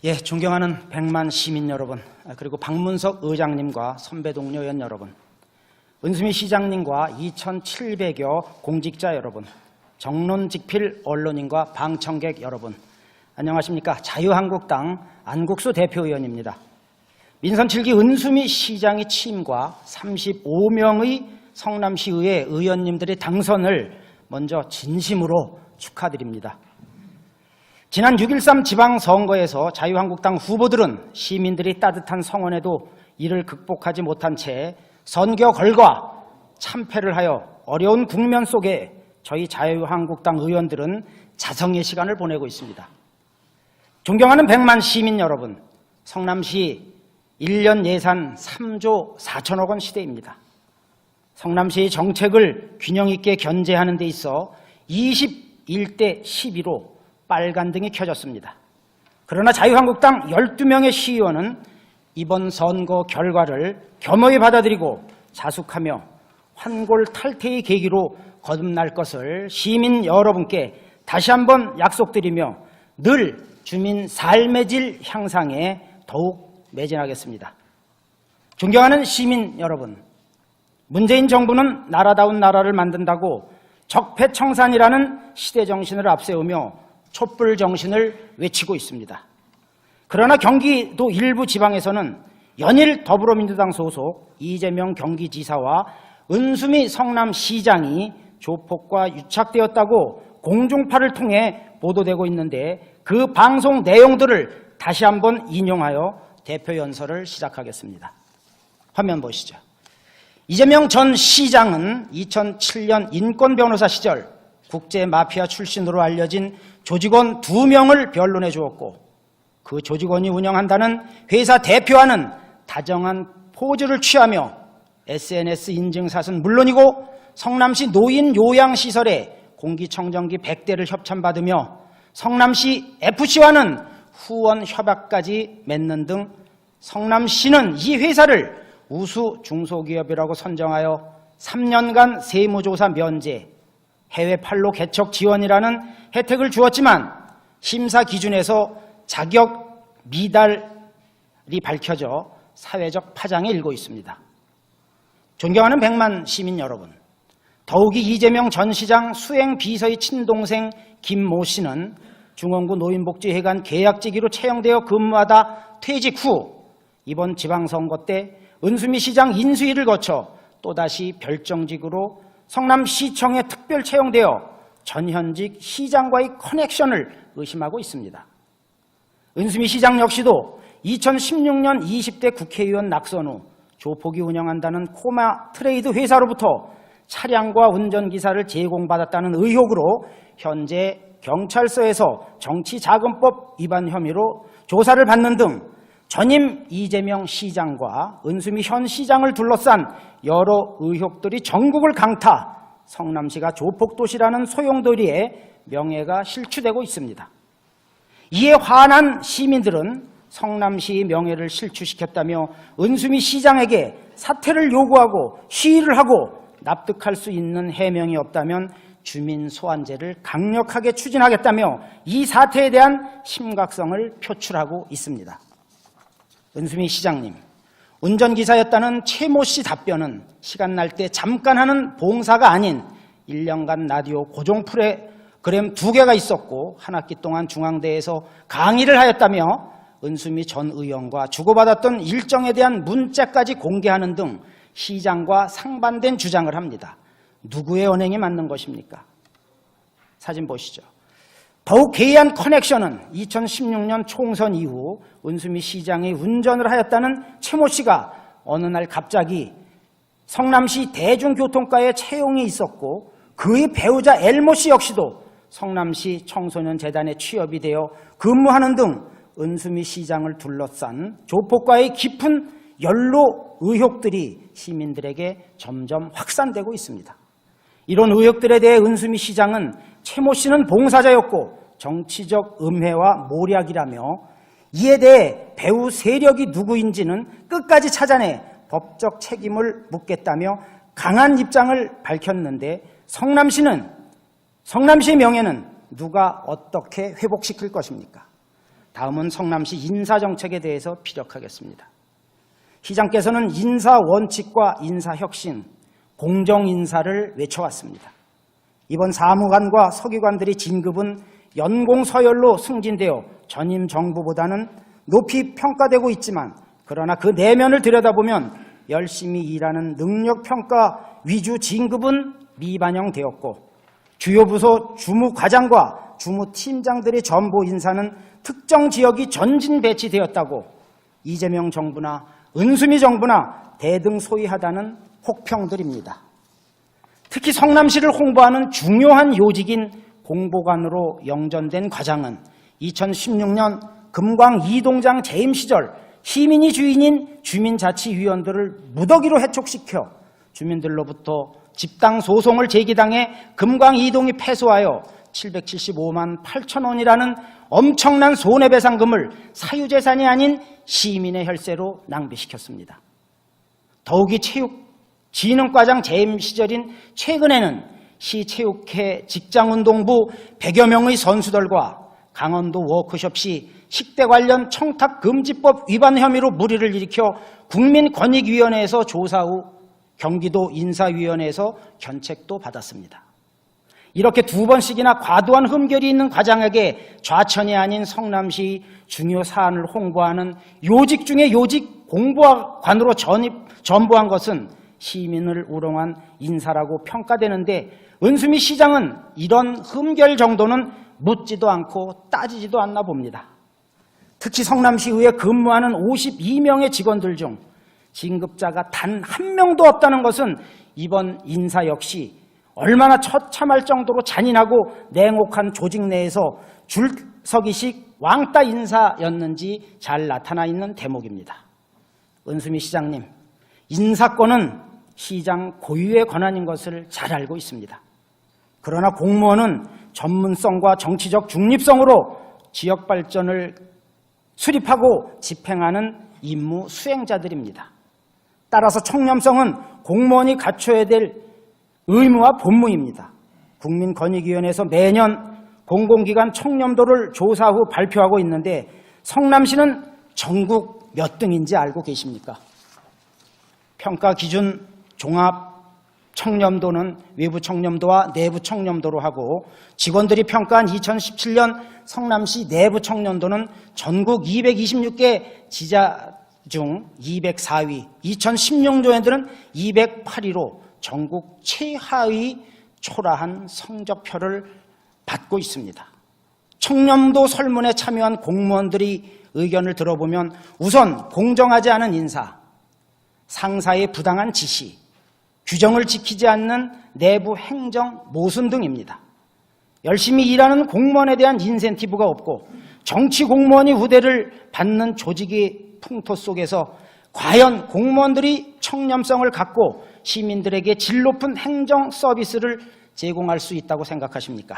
예, 존경하는 백만 시민 여러분, 그리고 박문석 의장님과 선배 동료 의원 여러분, 은수미 시장님과 2,700여 공직자 여러분, 정론직필 언론인과 방청객 여러분, 안녕하십니까. 자유한국당 안국수 대표의원입니다. 민선 7기 은수미 시장의 취임과 35명의 성남시의회 의원님들의 당선을 먼저 진심으로 축하드립니다. 지난 6.13 지방선거에서 자유한국당 후보들은 시민들이 따뜻한 성원에도 이를 극복하지 못한 채 선거 결과 참패를 하여 어려운 국면 속에 저희 자유한국당 의원들은 자성의 시간을 보내고 있습니다. 존경하는 백만 시민 여러분, 성남시 1년 예산 3조 4천억 원 시대입니다. 성남시의 정책을 균형 있게 견제하는 데 있어 21대 12로 빨간등이 켜졌습니다. 그러나 자유한국당 12명의 시의원은 이번 선거 결과를 겸허히 받아들이고 자숙하며 환골탈태의 계기로 거듭날 것을 시민 여러분께 다시 한번 약속드리며 늘 주민 삶의 질 향상에 더욱 매진하겠습니다. 존경하는 시민 여러분, 문재인 정부는 나라다운 나라를 만든다고 적폐청산이라는 시대정신을 앞세우며 촛불 정신을 외치고 있습니다. 그러나 경기도 일부 지방에서는 연일 더불어민주당 소속 이재명 경기지사와 은수미 성남시장이 조폭과 유착되었다고 공중파를 통해 보도되고 있는데 그 방송 내용들을 다시 한번 인용하여 대표 연설을 시작하겠습니다. 화면 보시죠. 이재명 전 시장은 2007년 인권변호사 시절 국제마피아 출신으로 알려진 조직원 2명을 변론해 주었고 그 조직원이 운영한다는 회사 대표와는 다정한 포즈를 취하며 SNS 인증샷은 물론이고 성남시 노인 요양시설에 공기청정기 100대를 협찬받으며 성남시 FC와는 후원 협약까지 맺는 등 성남시는 이 회사를 우수 중소기업이라고 선정하여 3년간 세무조사 면제, 해외 판로 개척 지원이라는 혜택을 주었지만 심사 기준에서 자격 미달이 밝혀져 사회적 파장이 일고 있습니다. 존경하는 백만 시민 여러분, 더욱이 이재명 전 시장 수행 비서의 친동생 김모 씨는 중원구 노인복지회관 계약직으로 채용되어 근무하다 퇴직 후 이번 지방선거 때 은수미 시장 인수위를 거쳐 또다시 별정직으로 성남시청에 특별 채용되어 전현직 시장과의 커넥션을 의심하고 있습니다. 은수미 시장 역시도 2016년 20대 국회의원 낙선 후 조폭이 운영한다는 코마 트레이드 회사로부터 차량과 운전기사를 제공받았다는 의혹으로 현재 경찰서에서 정치자금법 위반 혐의로 조사를 받는 등 전임 이재명 시장과 은수미 현 시장을 둘러싼 여러 의혹들이 전국을 강타, 성남시가 조폭도시라는 소용돌이에 명예가 실추되고 있습니다. 이에 화난 시민들은 성남시의 명예를 실추시켰다며 은수미 시장에게 사퇴를 요구하고 시위를 하고 납득할 수 있는 해명이 없다면 주민 소환제를 강력하게 추진하겠다며 이 사태에 대한 심각성을 표출하고 있습니다. 은수미 시장님, 운전기사였다는 최모 씨 답변은 시간 날 때 잠깐 하는 봉사가 아닌 1년간 라디오 고정 프로그램 2개가 있었고 한 학기 동안 중앙대에서 강의를 하였다며 은수미 전 의원과 주고받았던 일정에 대한 문자까지 공개하는 등 시장과 상반된 주장을 합니다. 누구의 언행이 맞는 것입니까? 사진 보시죠. 더욱 괴이한 커넥션은 2016년 총선 이후 은수미 시장이 운전을 하였다는 최모 씨가 어느 날 갑자기 성남시 대중교통과에 채용이 있었고 그의 배우자 엘모 씨 역시도 성남시 청소년재단에 취업이 되어 근무하는 등 은수미 시장을 둘러싼 조폭과의 깊은 연로 의혹들이 시민들에게 점점 확산되고 있습니다. 이런 의혹들에 대해 은수미 시장은 최모 씨는 봉사자였고 정치적 음해와 모략이라며 이에 대해 배후 세력이 누구인지는 끝까지 찾아내 법적 책임을 묻겠다며 강한 입장을 밝혔는데 성남시의 명예는 누가 어떻게 회복시킬 것입니까? 다음은 성남시 인사정책에 대해서 피력하겠습니다. 시장께서는 인사원칙과 인사혁신, 공정인사를 외쳐왔습니다. 이번 사무관과 서기관들의 진급은 연공서열로 승진되어 전임 정부보다는 높이 평가되고 있지만, 그러나 그 내면을 들여다보면 열심히 일하는 능력평가 위주 진급은 미반영되었고, 주요 부서 주무과장과 주무팀장들의 전보 인사는 특정 지역이 전진 배치되었다고 이재명 정부나 은수미 정부나 대등소이하다는 혹평들입니다. 특히 성남시를 홍보하는 중요한 요직인 공보관으로 영전된 과장은 2016년 금광 이동장 재임 시절 시민이 주인인 주민자치위원들을 무더기로 해촉시켜 주민들로부터 집당 소송을 제기당해 금광 이동이 패소하여 775만 8천 원이라는 엄청난 손해배상금을 사유재산이 아닌 시민의 혈세로 낭비시켰습니다. 더욱이 체육진흥과장 재임 시절인 최근에는 시체육회 직장운동부 100여 명의 선수들과 강원도 워크숍 시 식대 관련 청탁금지법 위반 혐의로 물의를 일으켜 국민권익위원회에서 조사 후 경기도 인사위원회에서 견책도 받았습니다. 이렇게 두 번씩이나 과도한 흠결이 있는 과장에게 좌천이 아닌 성남시 중요 사안을 홍보하는 요직 중에 요직 공보관으로 전보한 것은 시민을 우롱한 인사라고 평가되는데, 은수미 시장은 이런 흠결 정도는 묻지도 않고 따지지도 않나 봅니다. 특히 성남시의회 근무하는 52명의 직원들 중 진급자가 단 한 명도 없다는 것은 이번 인사 역시 얼마나 처참할 정도로 잔인하고 냉혹한 조직 내에서 줄서기식 왕따 인사였는지 잘 나타나 있는 대목입니다. 은수미 시장님, 인사권은 시장 고유의 권한인 것을 잘 알고 있습니다. 그러나 공무원은 전문성과 정치적 중립성으로 지역 발전을 수립하고 집행하는 임무 수행자들입니다. 따라서 청렴성은 공무원이 갖춰야 될 의무와 본무입니다. 국민권익위원회에서 매년 공공기관 청렴도를 조사 후 발표하고 있는데, 성남시는 전국 몇 등인지 알고 계십니까? 평가 기준 종합 청렴도는 외부 청렴도와 내부 청렴도로 하고, 직원들이 평가한 2017년 성남시 내부 청렴도는 전국 226개 지자 중 204위, 2016년도에는 208위로 전국 최하위 초라한 성적표를 받고 있습니다. 청렴도 설문에 참여한 공무원들이 의견을 들어보면 우선 공정하지 않은 인사, 상사의 부당한 지시, 규정을 지키지 않는 내부 행정 모순 등입니다. 열심히 일하는 공무원에 대한 인센티브가 없고 정치 공무원이 후대를 받는 조직의 풍토 속에서 과연 공무원들이 청렴성을 갖고 시민들에게 질 높은 행정 서비스를 제공할 수 있다고 생각하십니까?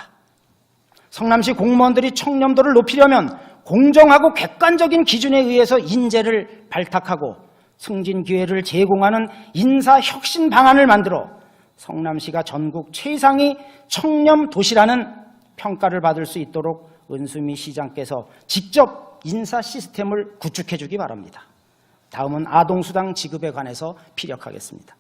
성남시 공무원들이 청렴도를 높이려면 공정하고 객관적인 기준에 의해서 인재를 발탁하고 승진 기회를 제공하는 인사혁신 방안을 만들어 성남시가 전국 최상위 청렴 도시라는 평가를 받을 수 있도록 은수미 시장께서 직접 인사 시스템을 구축해 주기 바랍니다. 다음은 아동수당 지급에 관해서 피력하겠습니다.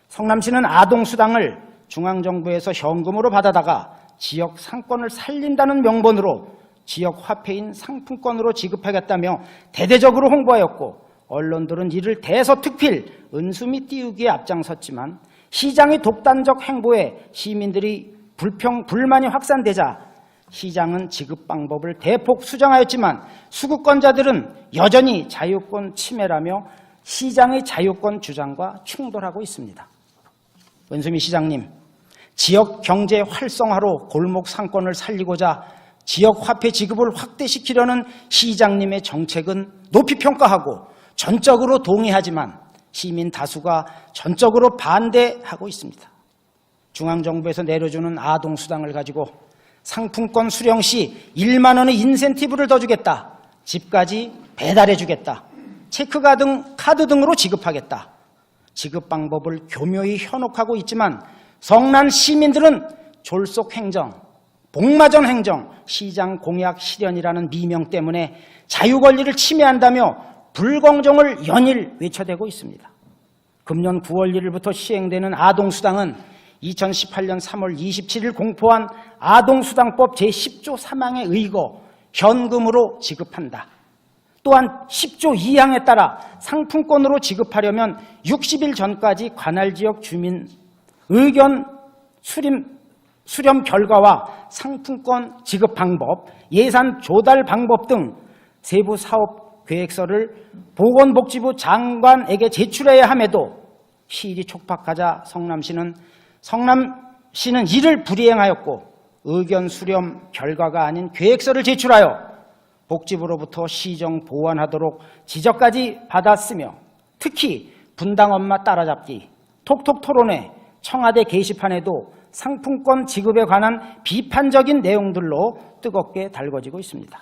성남시는 아동수당을 중앙정부에서 현금으로 받아다가 지역 상권을 살린다는 명분으로 지역 화폐인 상품권으로 지급하겠다며 대대적으로 홍보하였고, 언론들은 이를 대서특필 은수미 띄우기에 앞장섰지만 시장의 독단적 행보에 시민들이 불만이 확산되자 시장은 지급 방법을 대폭 수정하였지만 수급권자들은 여전히 자유권 침해라며 시장의 자유권 주장과 충돌하고 있습니다. 은수미 시장님, 지역 경제 활성화로 골목 상권을 살리고자 지역 화폐 지급을 확대시키려는 시장님의 정책은 높이 평가하고 전적으로 동의하지만 시민 다수가 전적으로 반대하고 있습니다. 중앙정부에서 내려주는 아동수당을 가지고 상품권 수령 시 1만 원의 인센티브를 더 주겠다, 집까지 배달해 주겠다, 체크카드 등으로 지급하겠다, 지급 방법을 교묘히 현혹하고 있지만 성난 시민들은 졸속 행정, 복마전 행정, 시장 공약 실현이라는 미명 때문에 자유 권리를 침해한다며 불공정을 연일 외쳐대고 있습니다. 금년 9월 1일부터 시행되는 아동수당은 2018년 3월 27일 공포한 아동수당법 제10조 3항에 의거 현금으로 지급한다. 또한 10조 2항에 따라 상품권으로 지급하려면 60일 전까지 관할 지역 주민 의견 수렴 결과와 상품권 지급 방법, 예산 조달 방법 등 세부 사업 계획서를 보건복지부 장관에게 제출해야 함에도 시일이 촉박하자 성남시는 이를 불이행하였고 의견 수렴 결과가 아닌 계획서를 제출하여 복지부로부터 시정 보완하도록 지적까지 받았으며 특히 분당 엄마 따라잡기, 톡톡 토론회, 청와대 게시판에도 상품권 지급에 관한 비판적인 내용들로 뜨겁게 달궈지고 있습니다.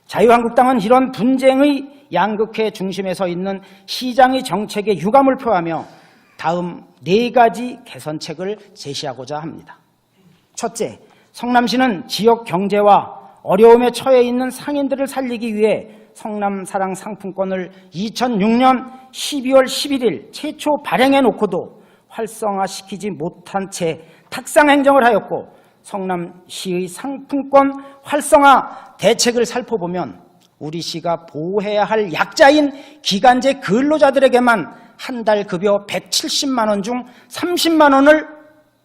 자유한국당은 이런 분쟁의 양극회 중심에 서 있는 시장의 정책에 유감을 표하며 다음 4가지 개선책을 제시하고자 합니다. 첫째, 성남시는 지역 경제와 어려움에 처해 있는 상인들을 살리기 위해 성남사랑 상품권을 2006년 12월 11일 최초 발행해 놓고도 활성화시키지 못한 채 탁상행정을 하였고 성남시의 상품권 활성화 대책을 살펴보면 우리 시가 보호해야 할 약자인 기간제 근로자들에게만 한 달 급여 170만 원 중 30만 원을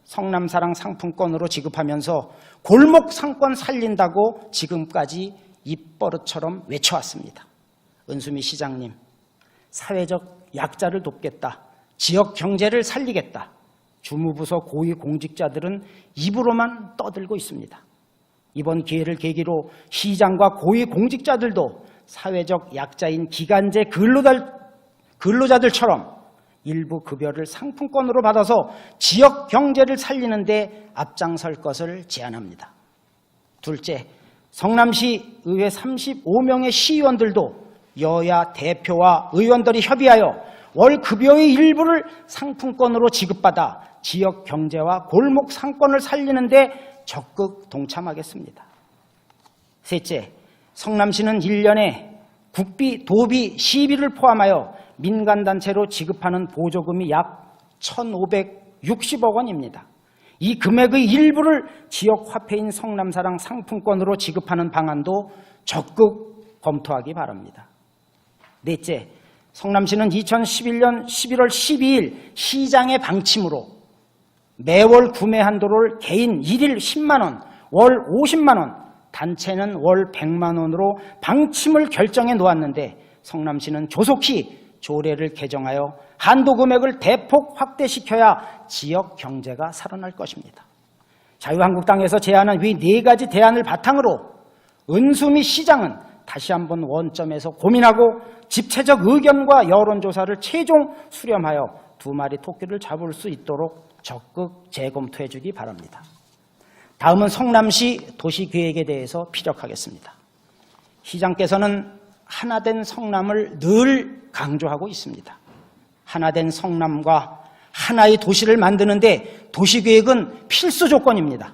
성남사랑 상품권으로 지급하면서 골목 상권 살린다고 지금까지 입버릇처럼 외쳐왔습니다. 은수미 시장님, 사회적 약자를 돕겠다, 지역 경제를 살리겠다, 주무부서 고위공직자들은 입으로만 떠들고 있습니다. 이번 기회를 계기로 시장과 고위공직자들도 사회적 약자인 기간제 근로자들처럼 일부 급여를 상품권으로 받아서 지역 경제를 살리는 데 앞장설 것을 제안합니다. 둘째, 성남시 의회 35명의 시의원들도 여야 대표와 의원들이 협의하여 월 급여의 일부를 상품권으로 지급받아 지역 경제와 골목 상권을 살리는 데 적극 동참하겠습니다. 셋째, 성남시는 1년에 국비, 도비, 시비를 포함하여 민간단체로 지급하는 보조금이 약 1,560억 원입니다. 이 금액의 일부를 지역화폐인 성남사랑 상품권으로 지급하는 방안도 적극 검토하기 바랍니다. 넷째, 성남시는 2011년 11월 12일 시장의 방침으로 매월 구매 한도를 개인 1일 10만 원, 월 50만 원, 단체는 월 100만 원으로 방침을 결정해 놓았는데 성남시는 조속히 조례를 개정하여 한도 금액을 대폭 확대시켜야 지역 경제가 살아날 것입니다. 자유한국당에서 제안한 위 4가지 대안을 바탕으로 은수미 시장은 다시 한번 원점에서 고민하고 집체적 의견과 여론조사를 최종 수렴하여 2마리 토끼를 잡을 수 있도록 적극 재검토해 주기 바랍니다. 다음은 성남시 도시계획에 대해서 피력하겠습니다. 시장께서는 하나된 성남을 늘 강조하고 있습니다. 하나된 성남과 하나의 도시를 만드는데 도시계획은 필수 조건입니다.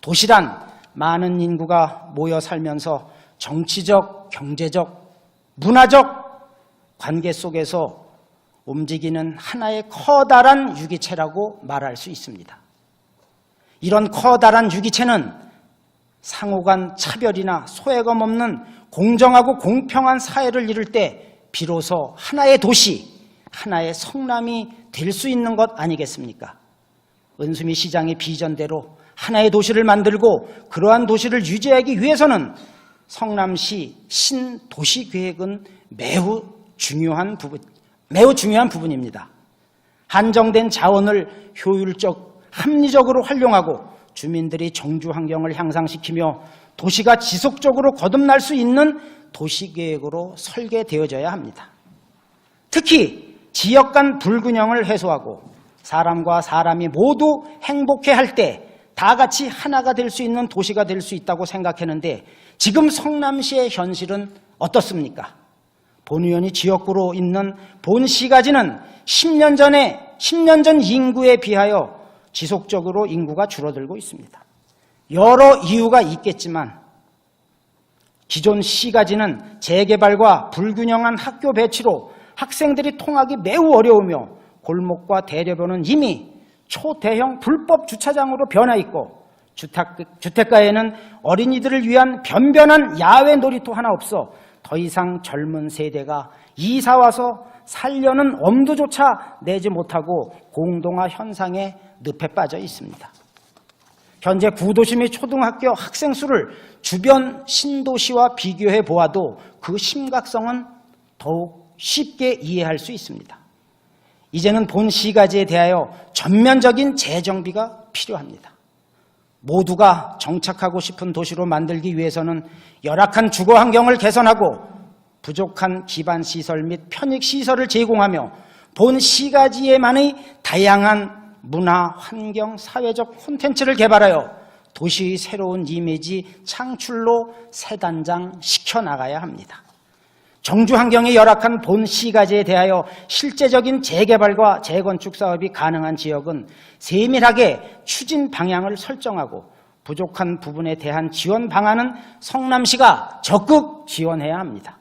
도시란 많은 인구가 모여 살면서 정치적, 경제적, 문화적 관계 속에서 움직이는 하나의 커다란 유기체라고 말할 수 있습니다. 이런 커다란 유기체는 상호간 차별이나 소외감 없는 공정하고 공평한 사회를 이룰 때 비로소 하나의 도시, 하나의 성남이 될 수 있는 것 아니겠습니까? 은수미 시장의 비전대로 하나의 도시를 만들고 그러한 도시를 유지하기 위해서는 성남시 신도시계획은 매우 중요한 부분입니다. 한정된 자원을 효율적, 합리적으로 활용하고 주민들이 정주 환경을 향상시키며 도시가 지속적으로 거듭날 수 있는 도시계획으로 설계되어져야 합니다. 특히 지역 간 불균형을 해소하고 사람과 사람이 모두 행복해할 때 다 같이 하나가 될 수 있는 도시가 될 수 있다고 생각했는데 지금 성남시의 현실은 어떻습니까? 본 의원이 지역구로 있는 본시가지는 10년 전 인구에 비하여 지속적으로 인구가 줄어들고 있습니다. 여러 이유가 있겠지만 기존 시가지는 재개발과 불균형한 학교 배치로 학생들이 통학이 매우 어려우며 골목과 대려변은 이미 초대형 불법 주차장으로 변해 있고 주택가에는 어린이들을 위한 변변한 야외 놀이터 하나 없어 더 이상 젊은 세대가 이사 와서 살려는 엄두조차 내지 못하고 공동화 현상에 늪에 빠져 있습니다. 현재 구도시 및 초등학교 학생 수를 주변 신도시와 비교해 보아도 그 심각성은 더욱 쉽게 이해할 수 있습니다. 이제는 본 시가지에 대하여 전면적인 재정비가 필요합니다. 모두가 정착하고 싶은 도시로 만들기 위해서는 열악한 주거 환경을 개선하고 부족한 기반시설 및 편익시설을 제공하며 본 시가지에만의 다양한 문화, 환경, 사회적 콘텐츠를 개발하여 도시의 새로운 이미지 창출로 세단장시켜 나가야 합니다. 정주 환경이 열악한 본 시가지에 대하여 실제적인 재개발과 재건축 사업이 가능한 지역은 세밀하게 추진 방향을 설정하고 부족한 부분에 대한 지원 방안은 성남시가 적극 지원해야 합니다.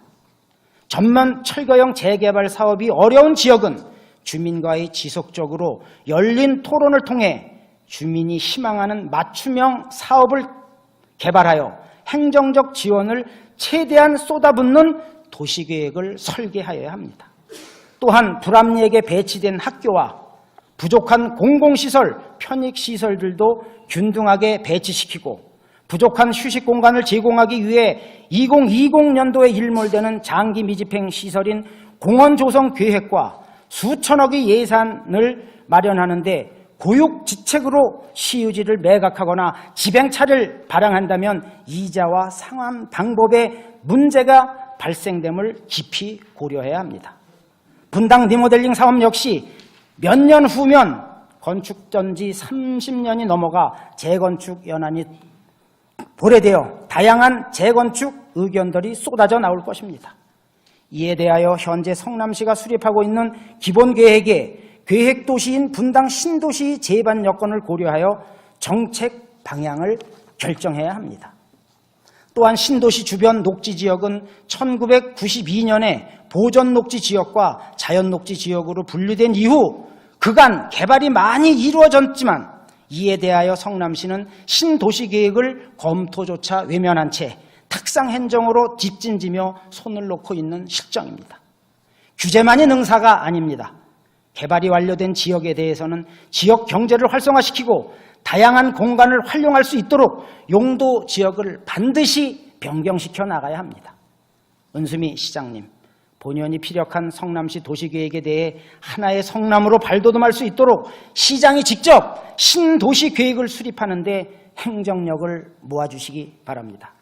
전면 철거형 재개발 사업이 어려운 지역은 주민과의 지속적으로 열린 토론을 통해 주민이 희망하는 맞춤형 사업을 개발하여 행정적 지원을 최대한 쏟아붓는 도시계획을 설계하여야 합니다. 또한 불합리하게 배치된 학교와 부족한 공공시설, 편익시설들도 균등하게 배치시키고 부족한 휴식 공간을 제공하기 위해 2020년도에 일몰되는 장기 미집행 시설인 공원 조성 계획과 수천억의 예산을 마련하는데 고육지책으로 시유지를 매각하거나 집행차를 발행한다면 이자와 상환 방법에 문제가 발생됨을 깊이 고려해야 합니다. 분당 리모델링 사업 역시 몇 년 후면 건축 전지 30년이 넘어가 재건축 연한이 보래되어 다양한 재건축 의견들이 쏟아져 나올 것입니다. 이에 대하여 현재 성남시가 수립하고 있는 기본계획에 계획도시인 분당 신도시 제반 여건을 고려하여 정책 방향을 결정해야 합니다. 또한 신도시 주변 녹지지역은 1992년에 보전녹지지역과 자연녹지지역으로 분류된 이후 그간 개발이 많이 이루어졌지만 이에 대하여 성남시는 신도시계획을 검토조차 외면한 채 탁상행정으로 뒷짐지며 손을 놓고 있는 실정입니다. 규제만이 능사가 아닙니다. 개발이 완료된 지역에 대해서는 지역 경제를 활성화시키고 다양한 공간을 활용할 수 있도록 용도 지역을 반드시 변경시켜 나가야 합니다. 은수미 시장님, 본연이 피력한 성남시 도시계획에 대해 하나의 성남으로 발돋움할 수 있도록 시장이 직접 신도시계획을 수립하는 데 행정력을 모아주시기 바랍니다.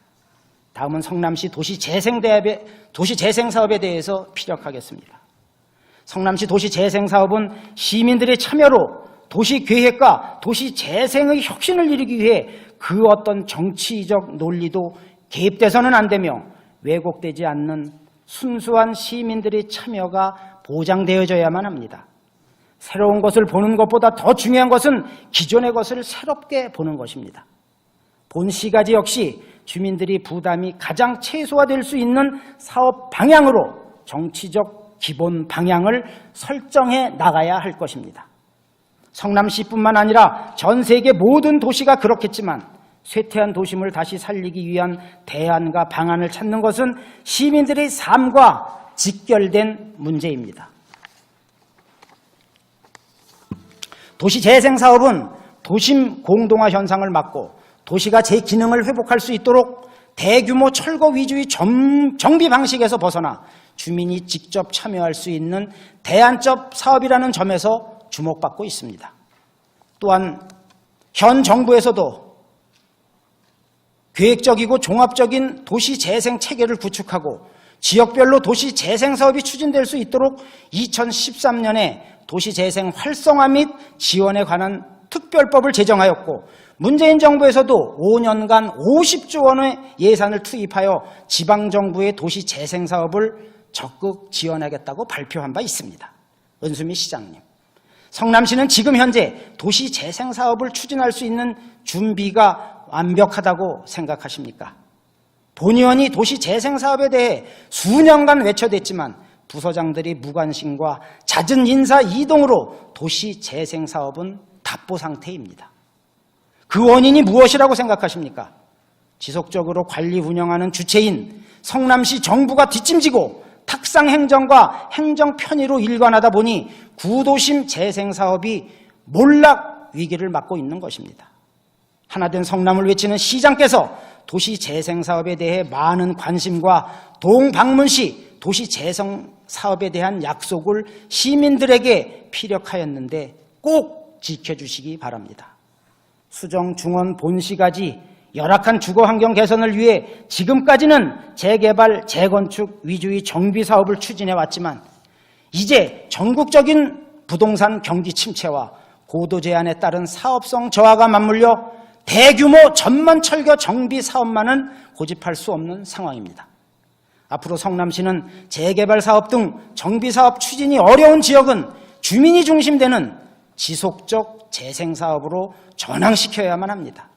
다음은 성남시 도시재생사업에 대해서 피력하겠습니다. 성남시 도시재생사업은 시민들의 참여로 도시계획과 도시재생의 혁신을 이루기 위해 그 어떤 정치적 논리도 개입돼서는 안 되며 왜곡되지 않는 순수한 시민들의 참여가 보장되어져야만 합니다. 새로운 것을 보는 것보다 더 중요한 것은 기존의 것을 새롭게 보는 것입니다. 본 시가지 역시 주민들이 부담이 가장 최소화될 수 있는 사업 방향으로 정치적 기본 방향을 설정해 나가야 할 것입니다. 성남시뿐만 아니라 전 세계 모든 도시가 그렇겠지만 쇠퇴한 도심을 다시 살리기 위한 대안과 방안을 찾는 것은 시민들의 삶과 직결된 문제입니다. 도시재생사업은 도심 공동화 현상을 막고 도시가 제 기능을 회복할 수 있도록 대규모 철거 위주의 정비 방식에서 벗어나 주민이 직접 참여할 수 있는 대안적 사업이라는 점에서 주목받고 있습니다. 또한 현 정부에서도 계획적이고 종합적인 도시재생 체계를 구축하고 지역별로 도시재생사업이 추진될 수 있도록 2013년에 도시재생 활성화 및 지원에 관한 특별법을 제정하였고 문재인 정부에서도 5년간 50조 원의 예산을 투입하여 지방정부의 도시재생사업을 적극 지원하겠다고 발표한 바 있습니다. 은수미 시장님, 성남시는 지금 현재 도시재생사업을 추진할 수 있는 준비가 완벽하다고 생각하십니까? 본 의원이 도시재생사업에 대해 수년간 외쳐댔지만 부서장들이 무관심과 잦은 인사 이동으로 도시재생사업은 답보 상태입니다. 그 원인이 무엇이라고 생각하십니까? 지속적으로 관리 운영하는 주체인 성남시 정부가 뒷짐지고 탁상행정과 행정 편의로 일관하다 보니 구도심 재생사업이 몰락 위기를 맞고 있는 것입니다. 하나된 성남을 외치는 시장께서 도시재생사업에 대해 많은 관심과 동방문 시 도시재생사업에 대한 약속을 시민들에게 피력하였는데 꼭 지켜주시기 바랍니다. 수정 중원 본시까지 열악한 주거환경 개선을 위해 지금까지는 재개발, 재건축 위주의 정비사업을 추진해왔지만 이제 전국적인 부동산 경기 침체와 고도 제한에 따른 사업성 저하가 맞물려 대규모 전면 철거 정비 사업만은 고집할 수 없는 상황입니다. 앞으로 성남시는 재개발 사업 등 정비 사업 추진이 어려운 지역은 주민이 중심되는 지속적 재생 사업으로 전환시켜야만 합니다.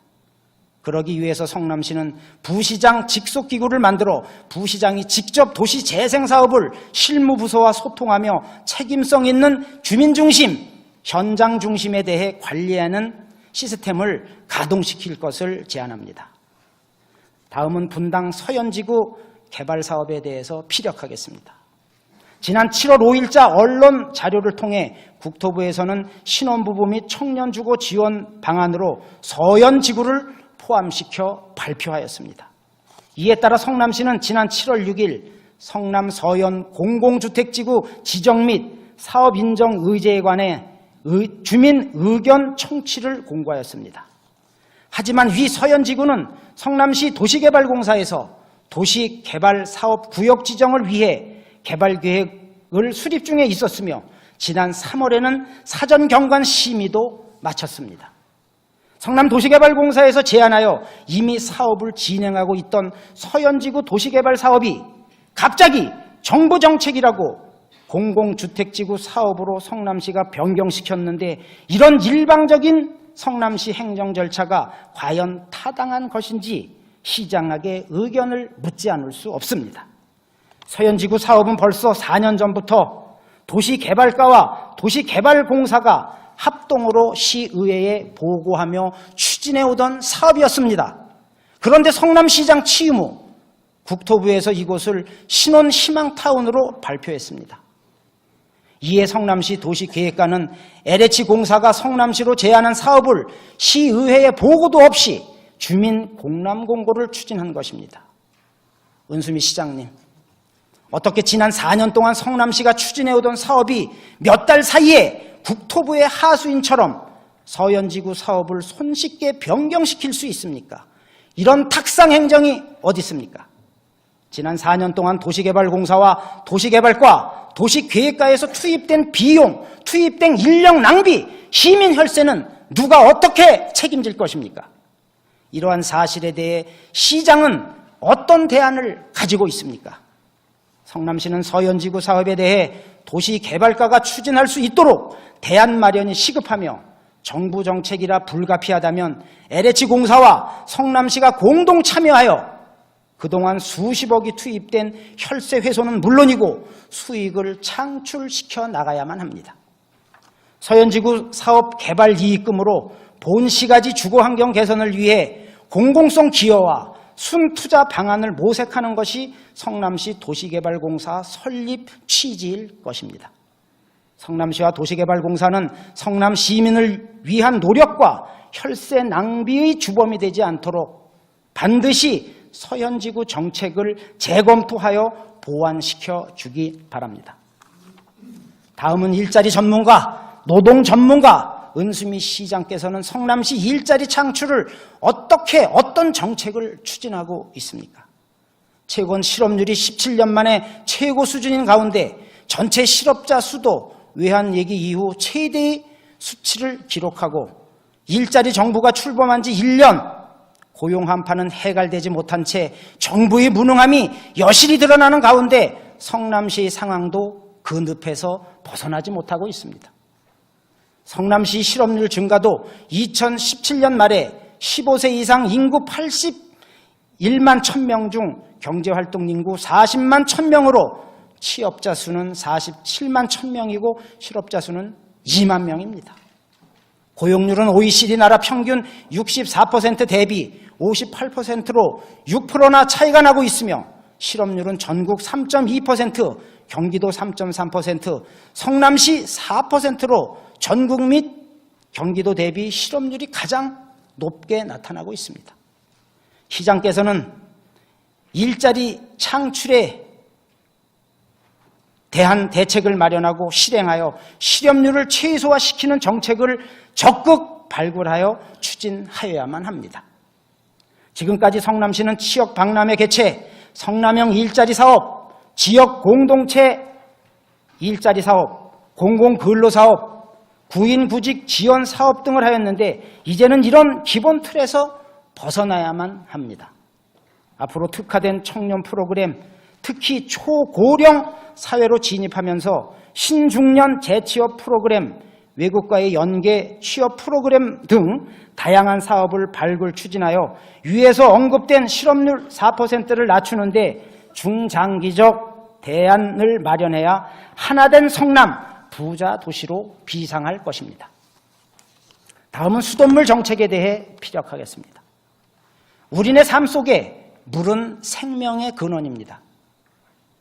그러기 위해서 성남시는 부시장 직속기구를 만들어 부시장이 직접 도시 재생 사업을 실무부서와 소통하며 책임성 있는 주민 중심, 현장 중심에 대해 관리하는 시스템을 가동시킬 것을 제안합니다. 다음은 분당 서현지구 개발 사업에 대해서 피력하겠습니다. 지난 7월 5일자 언론 자료를 통해 국토부에서는 신혼부부 및 청년주거 지원 방안으로 서현지구를 포함시켜 발표하였습니다. 이에 따라 성남시는 지난 7월 6일 성남 서현 공공주택지구 지정 및 사업 인정 의제에 관해 주민 의견 청취를 공고하였습니다. 하지만 위 서현지구는 성남시 도시개발공사에서 도시개발 사업 구역 지정을 위해 개발계획을 수립 중에 있었으며 지난 3월에는 사전경관 심의도 마쳤습니다. 성남도시개발공사에서 제안하여 이미 사업을 진행하고 있던 서현지구 도시개발 사업이 갑자기 정부 정책이라고 공공주택지구 사업으로 성남시가 변경시켰는데 이런 일방적인 성남시 행정 절차가 과연 타당한 것인지 시장에게 의견을 묻지 않을 수 없습니다. 서현지구 사업은 벌써 4년 전부터 도시개발과와 도시개발공사가 합동으로 시의회에 보고하며 추진해오던 사업이었습니다. 그런데 성남시장 취임 후 국토부에서 이곳을 신혼희망타운으로 발표했습니다. 이에 성남시 도시계획과는 LH공사가 성남시로 제안한 사업을 시의회에 보고도 없이 주민 공람 공고를 추진한 것입니다. 은수미 시장님, 어떻게 지난 4년 동안 성남시가 추진해오던 사업이 몇 달 사이에 국토부의 하수인처럼 서현지구 사업을 손쉽게 변경시킬 수 있습니까? 이런 탁상행정이 어디 있습니까? 지난 4년 동안 도시개발공사와 도시개발과 도시계획과에서 투입된 비용, 투입된 인력 낭비, 시민 혈세는 누가 어떻게 책임질 것입니까? 이러한 사실에 대해 시장은 어떤 대안을 가지고 있습니까? 성남시는 서현지구 사업에 대해 도시개발과가 추진할 수 있도록 대안 마련이 시급하며 정부 정책이라 불가피하다면 LH공사와 성남시가 공동 참여하여 그동안 수십억이 투입된 혈세 회수는 물론이고 수익을 창출시켜 나가야만 합니다. 서현지구 사업 개발 이익금으로 본시가지 주거환경 개선을 위해 공공성 기여와 순투자 방안을 모색하는 것이 성남시 도시개발공사 설립 취지일 것입니다. 성남시와 도시개발공사는 성남 시민을 위한 노력과 혈세 낭비의 주범이 되지 않도록 반드시 서현지구 정책을 재검토하여 보완시켜 주기 바랍니다. 다음은 일자리 전문가, 노동 전문가 은수미 시장께서는 성남시 일자리 창출을 어떤 정책을 추진하고 있습니까? 채권 실업률이 17년 만에 최고 수준인 가운데 전체 실업자 수도 외환위기 이후 최대의 수치를 기록하고 일자리 정부가 출범한 지 1년, 고용 한파는 해결되지 못한 채 정부의 무능함이 여실히 드러나는 가운데 성남시의 상황도 그 늪에서 벗어나지 못하고 있습니다. 성남시 실업률 증가도 2017년 말에 15세 이상 인구 81만 1000명 중 경제활동 인구 40만 1000명으로 취업자 수는 47만 1000명이고 실업자 수는 2만 명입니다. 고용률은 OECD 나라 평균 64% 대비 58%로 6%나 차이가 나고 있으며 실업률은 전국 3.2%, 경기도 3.3%, 성남시 4%로 전국 및 경기도 대비 실업률이 가장 높게 나타나고 있습니다. 시장께서는 일자리 창출에 대한 대책을 마련하고 실행하여 실업률을 최소화시키는 정책을 적극 발굴하여 추진하여야만 합니다. 지금까지 성남시는 취역 박람회 개최, 성남형 일자리 사업, 지역 공동체 일자리 사업, 공공근로사업, 구인구직 지원 사업 등을 하였는데 이제는 이런 기본 틀에서 벗어나야만 합니다. 앞으로 특화된 청년 프로그램, 특히 초고령 사회로 진입하면서 신중년 재취업 프로그램, 외국과의 연계 취업 프로그램 등 다양한 사업을 발굴 추진하여 위에서 언급된 실업률 4%를 낮추는데 중장기적 대안을 마련해야 하나된 성남 부자 도시로 비상할 것입니다. 다음은 수돗물 정책에 대해 피력하겠습니다. 우리네 삶 속에 물은 생명의 근원입니다.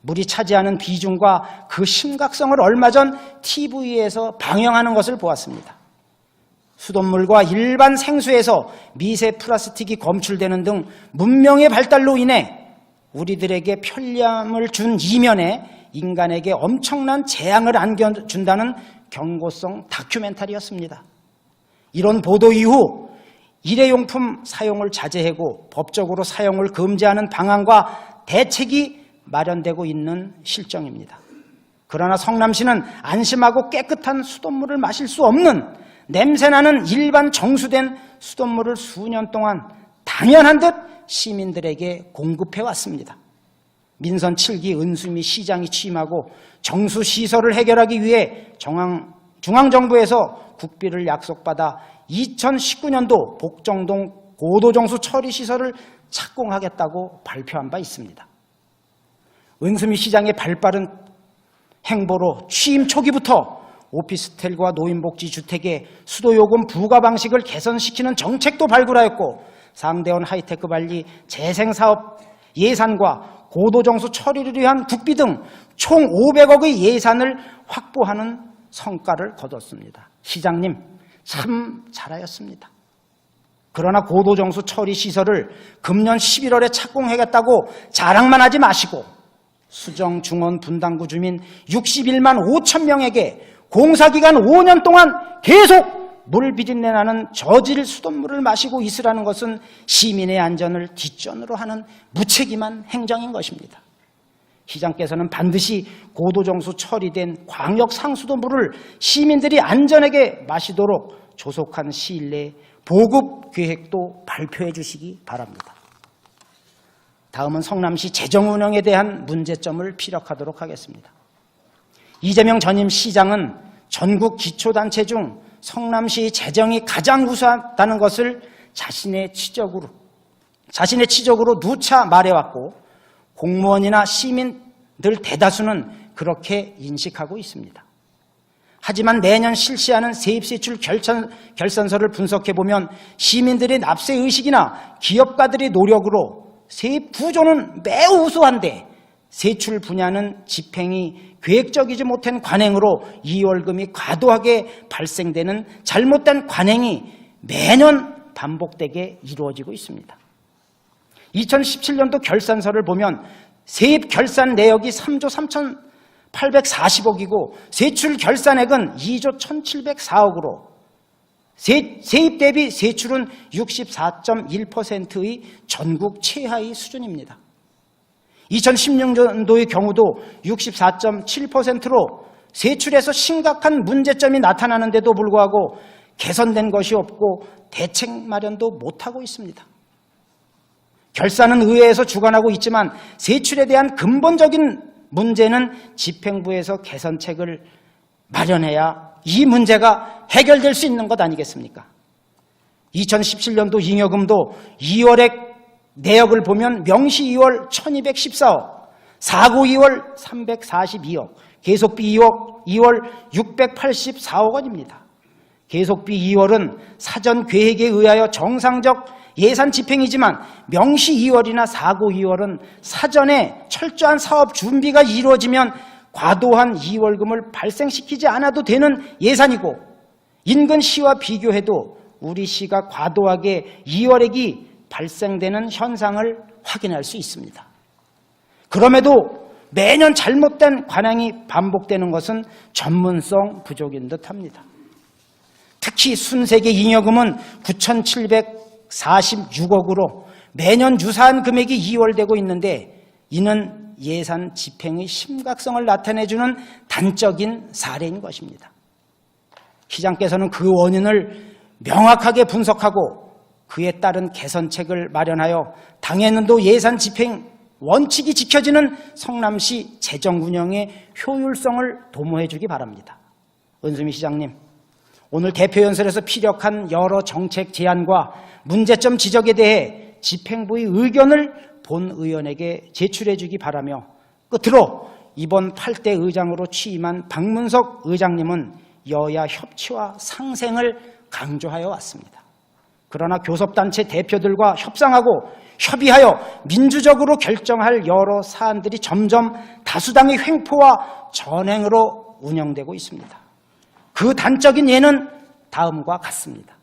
물이 차지하는 비중과 그 심각성을 얼마 전 TV에서 방영하는 것을 보았습니다. 수돗물과 일반 생수에서 미세 플라스틱이 검출되는 등 문명의 발달로 인해 우리들에게 편리함을 준 이면에 인간에게 엄청난 재앙을 안겨준다는 경고성 다큐멘터리였습니다. 이런 보도 이후 일회용품 사용을 자제하고 법적으로 사용을 금지하는 방안과 대책이 마련되고 있는 실정입니다. 그러나 성남시는 안심하고 깨끗한 수돗물을 마실 수 없는 냄새나는 일반 정수된 수돗물을 수년 동안 당연한 듯 시민들에게 공급해왔습니다. 민선 7기 은수미 시장이 취임하고 정수시설을 해결하기 위해 중앙정부에서 국비를 약속받아 2019년도 복정동 고도정수 처리시설을 착공하겠다고 발표한 바 있습니다. 은수미 시장의 발빠른 행보로 취임 초기부터 오피스텔과 노인복지주택의 수도요금 부과 방식을 개선시키는 정책도 발굴하였고 상대원 하이테크 관리 재생사업 예산과 고도정수 처리를 위한 국비 등 총 500억의 예산을 확보하는 성과를 거뒀습니다. 시장님 참 잘하였습니다. 그러나 고도정수 처리 시설을 금년 11월에 착공하겠다고 자랑만 하지 마시고 수정 중원 분당구 주민 61만 5천 명에게 공사기간 5년 동안 계속 물 비린내 나는 저질 수돗물을 마시고 있으라는 것은 시민의 안전을 뒷전으로 하는 무책임한 행정인 것입니다. 시장께서는 반드시 고도정수 처리된 광역 상수도물을 시민들이 안전하게 마시도록 조속한 시일 내에 보급 계획도 발표해 주시기 바랍니다. 다음은 성남시 재정 운영에 대한 문제점을 피력하도록 하겠습니다. 이재명 전임 시장은 전국 기초단체 중 성남시 재정이 가장 우수하다는 것을 자신의 치적으로 누차 말해왔고 공무원이나 시민들 대다수는 그렇게 인식하고 있습니다. 하지만 매년 실시하는 세입세출 결산서를 분석해보면 시민들의 납세의식이나 기업가들의 노력으로 세입 구조는 매우 우수한데 세출 분야는 집행이 계획적이지 못한 관행으로 이월금이 과도하게 발생되는 잘못된 관행이 매년 반복되게 이루어지고 있습니다. 2017년도 결산서를 보면 세입 결산 내역이 3조 3,840억이고 세출 결산액은 2조 1,704억으로 세입 대비 세출은 64.1%의 전국 최하위 수준입니다. 2016년도의 경우도 64.7%로 세출에서 심각한 문제점이 나타나는데도 불구하고 개선된 것이 없고 대책 마련도 못하고 있습니다. 결산은 의회에서 주관하고 있지만 세출에 대한 근본적인 문제는 집행부에서 개선책을 마련해야 이 문제가 해결될 수 있는 것 아니겠습니까? 2017년도 잉여금도 2월에 내역을 보면 명시 2월 1214억, 사고 2월 342억, 계속비 2월 684억 원입니다. 계속비 2월은 사전 계획에 의하여 정상적 예산 집행이지만 명시 2월이나 사고 2월은 사전에 철저한 사업 준비가 이루어지면 과도한 2월금을 발생시키지 않아도 되는 예산이고, 인근 시와 비교해도 우리 시가 과도하게 2월액이 발생되는 현상을 확인할 수 있습니다. 그럼에도 매년 잘못된 관행이 반복되는 것은 전문성 부족인 듯합니다. 특히 순세계 잉여금은 9,746억으로 매년 유사한 금액이 이월되고 있는데, 이는 예산 집행의 심각성을 나타내주는 단적인 사례인 것입니다. 시장께서는 그 원인을 명확하게 분석하고 그에 따른 개선책을 마련하여 당해년도 예산 집행 원칙이 지켜지는 성남시 재정 운영의 효율성을 도모해 주기 바랍니다. 은수미 시장님, 오늘 대표연설에서 피력한 여러 정책 제안과 문제점 지적에 대해 집행부의 의견을 본의원에게 제출해 주기 바라며, 끝으로 이번 8대 의장으로 취임한 박문석 의장님은 여야 협치와 상생을 강조하여 왔습니다. 그러나 교섭단체 대표들과 협상하고 협의하여 민주적으로 결정할 여러 사안들이 점점 다수당의 횡포와 전횡으로 운영되고 있습니다. 그 단적인 예는 다음과 같습니다.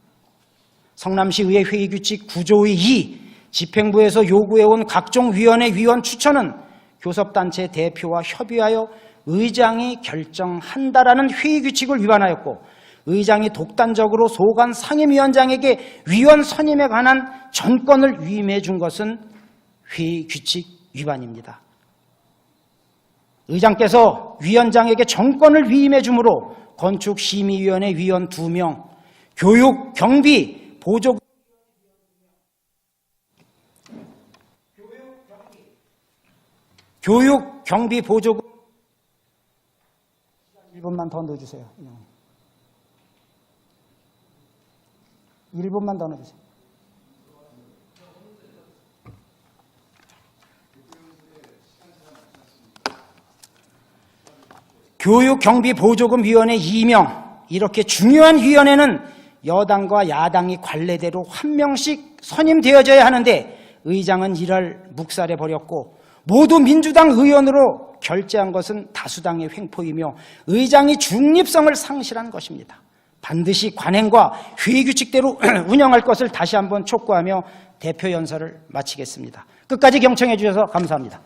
성남시의회 회의규칙 9조의 2, 집행부에서 요구해온 각종 위원회 위원 추천은 교섭단체 대표와 협의하여 의장이 결정한다라는 회의규칙을 위반하였고, 의장이 독단적으로 소관 상임위원장에게 위원 선임에 관한 전권을 위임해 준 것은 회의규칙 위반입니다. 의장께서 위원장에게 전권을 위임해 주므로 건축심의위원회 위원 2명, 교육, 경비, 보조금 교육, 경비, 보조금 1분만 더 넣어주세요. 1분만 더 넣어주세요. 교육, 경비, 보조금 위원회 2명, 이렇게 중요한 위원회는 여당과 야당이 관례대로 한 명씩 선임되어져야 하는데, 의장은 이를 묵살해버렸고 모두 민주당 의원으로 결재한 것은 다수당의 횡포이며 의장이 중립성을 상실한 것입니다. 반드시 관행과 회의규칙대로 운영할 것을 다시 한번 촉구하며 대표 연설을 마치겠습니다. 끝까지 경청해 주셔서 감사합니다.